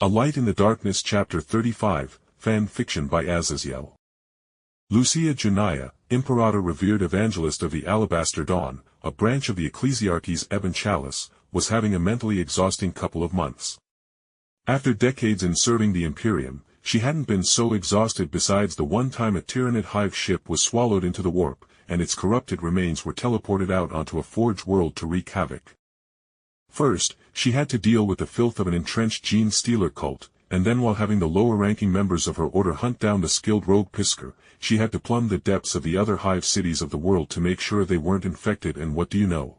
A Light in the Darkness Chapter 35, Fan Fiction by Azazyel. Lucia Juniah, Imperator Revered Evangelist of the Alabaster Dawn, a branch of the Ecclesiarchy's Ebon Chalice, was having a mentally exhausting couple of months. After decades in serving the Imperium, she hadn't been so exhausted besides the one time a Tyrranid hive ship was swallowed into the warp, and its corrupted remains were teleported out onto a forge world to wreak havoc. First, she had to deal with the filth of an entrenched gene-stealer cult, and then while having the lower-ranking members of her order hunt down the skilled rogue pysker, she had to plumb the depths of the other hive cities of the world to make sure they weren't infected. And what do you know?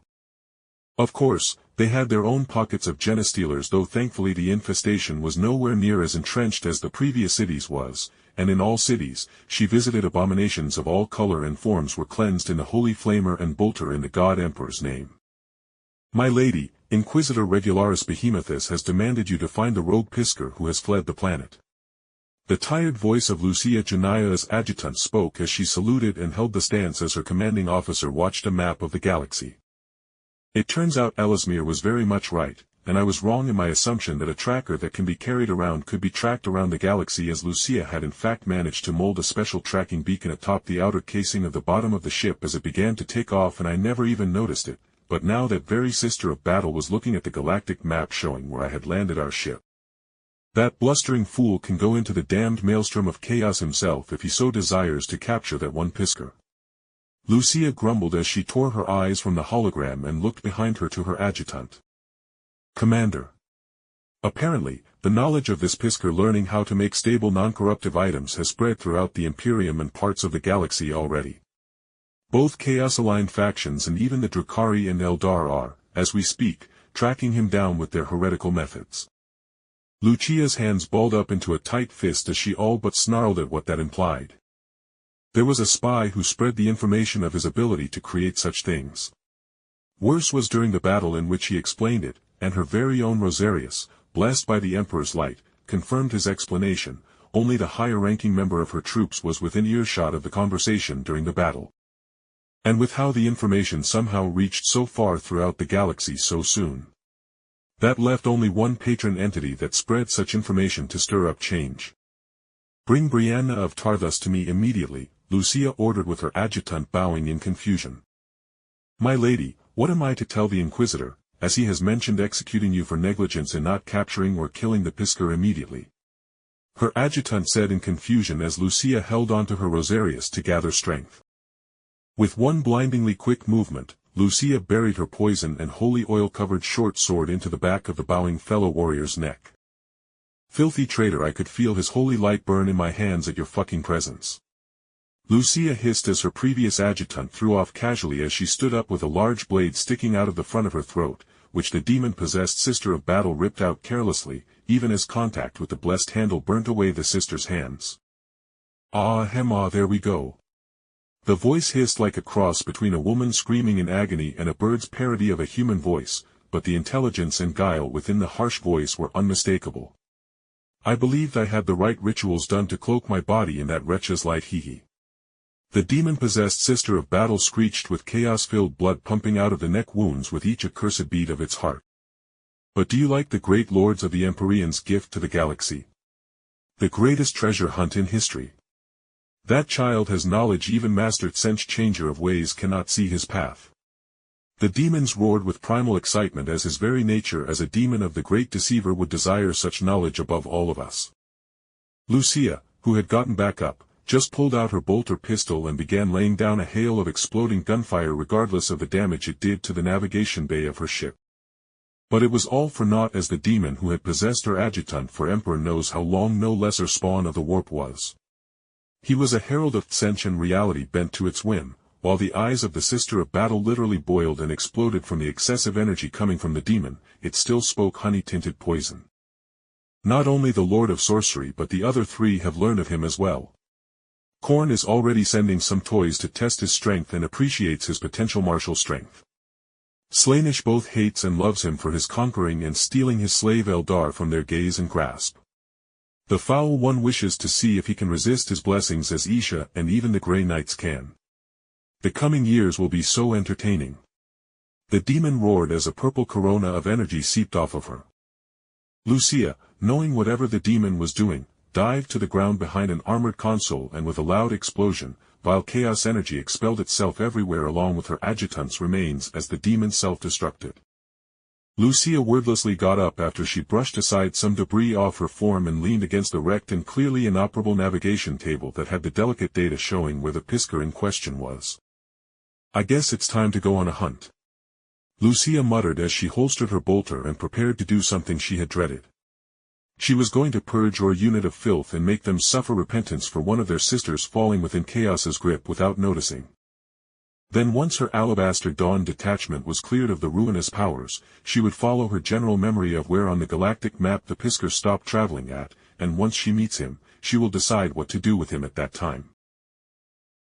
Of course, they had their own pockets of gene-stealers, though thankfully the infestation was nowhere near as entrenched as the previous cities was, and in all cities, she visited abominations of all color and forms were cleansed in the holy flamer and bolter in the God Emperor's name. My lady, Inquisitor Regularis Behemothus has demanded you to find the rogue pysker who has fled the planet. The tired voice of Lucia Juniah's adjutant spoke as she saluted and held the stance as her commanding officer watched a map of the galaxy. It turns out Ellesmere was very much right, and I was wrong in my assumption that a tracker that can be carried around could be tracked around the galaxy, as Lucia had in fact managed to mold a special tracking beacon atop the outer casing of the bottom of the ship as it began to take off, and I never even noticed it. But now that very sister of battle was looking at the galactic map showing where I had landed our ship. That blustering fool can go into the damned maelstrom of chaos himself if he so desires to capture that one pysker. Lucia grumbled as she tore her eyes from the hologram and looked behind her to her adjutant. Commander. Apparently, the knowledge of this pysker learning how to make stable non-corruptive items has spread throughout the Imperium and parts of the galaxy already. Both chaos-aligned factions and even the Drukhari and Eldar are, as we speak, tracking him down with their heretical methods. Lucia's hands balled up into a tight fist as she all but snarled at what that implied. There was a spy who spread the information of his ability to create such things. Worse was during the battle in which he explained it, and her very own Rosarius, blessed by the Emperor's light, confirmed his explanation. Only the higher-ranking member of her troops was within earshot of the conversation during the battle. And with how the information somehow reached so far throughout the galaxy so soon. That left only one patron entity that spread such information to stir up change. Bring Brianna of Tarthus to me immediately, Lucia ordered with her adjutant bowing in confusion. My lady, what am I to tell the Inquisitor, as he has mentioned executing you for negligence in not capturing or killing the pysker immediately? Her adjutant said in confusion as Lucia held onto her Rosarius to gather strength. With one blindingly quick movement, Lucia buried her poison and holy oil-covered short sword into the back of the bowing fellow warrior's neck. Filthy traitor, I could feel his holy light burn in my hands at your fucking presence. Lucia hissed as her previous adjutant threw off casually as she stood up with a large blade sticking out of the front of her throat, which the demon-possessed sister of battle ripped out carelessly, even as contact with the blessed handle burnt away the sister's hands. There we go. The voice hissed like a cross between a woman screaming in agony and a bird's parody of a human voice, but the intelligence and guile within the harsh voice were unmistakable. I believed I had the right rituals done to cloak my body in that wretch's light. Hee. The demon-possessed sister of battle screeched with chaos-filled blood pumping out of the neck wounds with each accursed beat of its heart. But do you like the great lords of the Empyrean's gift to the galaxy? The greatest treasure hunt in history. That child has knowledge even mastered sense changer of ways cannot see his path. The demons roared with primal excitement as his very nature as a demon of the great deceiver would desire such knowledge above all of us. Lucia, who had gotten back up, just pulled out her bolter pistol and began laying down a hail of exploding gunfire regardless of the damage it did to the navigation bay of her ship. But it was all for naught, as the demon who had possessed her adjutant for Emperor knows how long no lesser spawn of the warp was. He was a herald of sentient reality bent to its whim, while the eyes of the sister of battle literally boiled and exploded from the excessive energy coming from the demon. It still spoke honey-tinted poison. Not only the Lord of Sorcery but the other three have learned of him as well. Korn is already sending some toys to test his strength and appreciates his potential martial strength. Slaanesh both hates and loves him for his conquering and stealing his slave Eldar from their gaze and grasp. The foul one wishes to see if he can resist his blessings as Isha and even the Grey Knights can. The coming years will be so entertaining. The demon roared as a purple corona of energy seeped off of her. Lucia, knowing whatever the demon was doing, dived to the ground behind an armored console and with a loud explosion, vile chaos energy expelled itself everywhere along with her adjutant's remains as the demon self-destructed. Lucia wordlessly got up after she brushed aside some debris off her form and leaned against the wrecked and clearly inoperable navigation table that had the delicate data showing where the pysker in question was. "I guess it's time to go on a hunt," Lucia muttered as she holstered her bolter and prepared to do something she had dreaded. She was going to purge her unit of filth and make them suffer repentance for one of their sisters falling within Chaos's grip without noticing. Then once her Alabaster Dawn detachment was cleared of the ruinous powers, she would follow her general memory of where on the galactic map the pysker stopped traveling at, and once she meets him, she will decide what to do with him at that time.